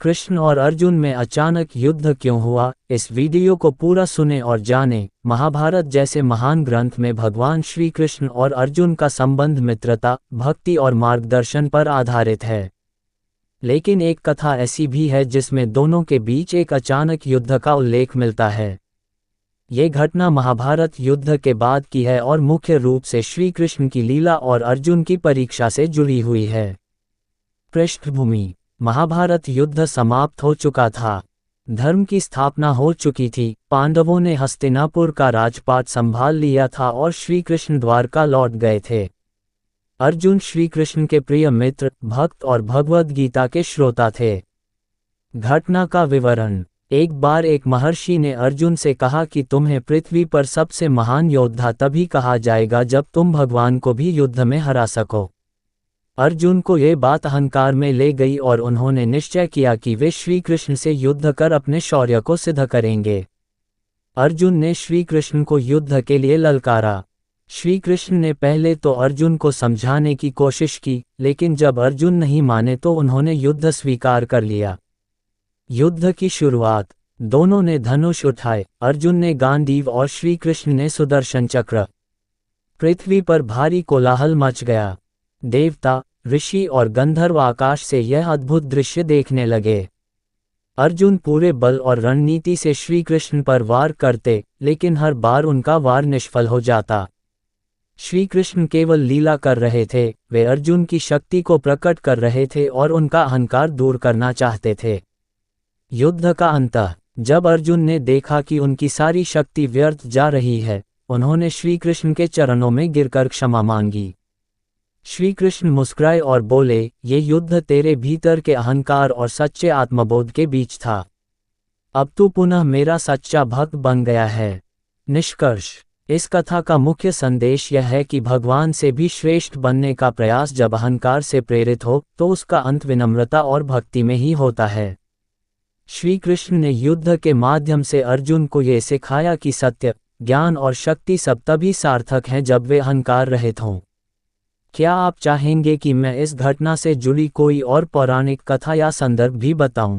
कृष्ण और अर्जुन में अचानक युद्ध क्यों हुआ? इस वीडियो को पूरा सुने और जानें। महाभारत जैसे महान ग्रंथ में भगवान श्री कृष्ण और अर्जुन का संबंध मित्रता, भक्ति और मार्गदर्शन पर आधारित है। लेकिन एक कथा ऐसी भी है जिसमें दोनों के बीच एक अचानक युद्ध का उल्लेख मिलता है। ये घटना महाभारत युद्ध के बाद की है और मुख्य रूप से श्री कृष्ण की लीला और अर्जुन की परीक्षा से जुड़ी हुई है। पृष्ठभूमि: महाभारत युद्ध समाप्त हो चुका था। धर्म की स्थापना हो चुकी थी। पांडवों ने हस्तिनापुर का राजपाट संभाल लिया था और श्री कृष्ण द्वारका लौट गए थे। अर्जुन श्री कृष्ण के प्रिय मित्र, भक्त और भगवद गीता के श्रोता थे। घटना का विवरण: एक बार एक महर्षि ने अर्जुन से कहा कि तुम्हें पृथ्वी पर सबसे महान योद्धा तभी कहा जाएगा जब तुम भगवान को भी युद्ध में हरा सको। अर्जुन को ये बात अहंकार में ले गई और उन्होंने निश्चय किया कि वे श्री कृष्ण से युद्ध कर अपने शौर्य को सिद्ध करेंगे। अर्जुन ने श्री कृष्ण को युद्ध के लिए ललकारा। श्री कृष्ण ने पहले तो अर्जुन को समझाने की कोशिश की, लेकिन जब अर्जुन नहीं माने तो उन्होंने युद्ध स्वीकार कर लिया। युद्ध की शुरुआत: दोनों ने धनुष उठाए। अर्जुन ने गांडीव और श्री कृष्ण ने सुदर्शन चक्र। पृथ्वी पर भारी कोलाहल मच गया। देवता, ऋषि और गंधर्व आकाश से यह अद्भुत दृश्य देखने लगे। अर्जुन पूरे बल और रणनीति से श्री कृष्ण पर वार करते, लेकिन हर बार उनका वार निष्फल हो जाता। श्री कृष्ण केवल लीला कर रहे थे, वे अर्जुन की शक्ति को प्रकट कर रहे थे और उनका अहंकार दूर करना चाहते थे। युद्ध का अंत: जब अर्जुन ने देखा कि उनकी सारी शक्ति व्यर्थ जा रही है, उन्होंने श्री कृष्ण के चरणों में गिरकर क्षमा मांगी। श्री कृष्ण मुस्कुराए और बोले, ये युद्ध तेरे भीतर के अहंकार और सच्चे आत्मबोध के बीच था। अब तू पुनः मेरा सच्चा भक्त बन गया है। निष्कर्ष: इस कथा का मुख्य संदेश यह है कि भगवान से भी श्रेष्ठ बनने का प्रयास जब अहंकार से प्रेरित हो तो उसका अंत विनम्रता और भक्ति में ही होता है। श्री कृष्ण ने युद्ध के माध्यम से अर्जुन को ये सिखाया कि सत्य, ज्ञान और शक्ति सब तभी सार्थक हैं जब वे अहंकार रहित हों। क्या आप चाहेंगे कि मैं इस घटना से जुड़ी कोई और पौराणिक कथा या संदर्भ भी बताऊं?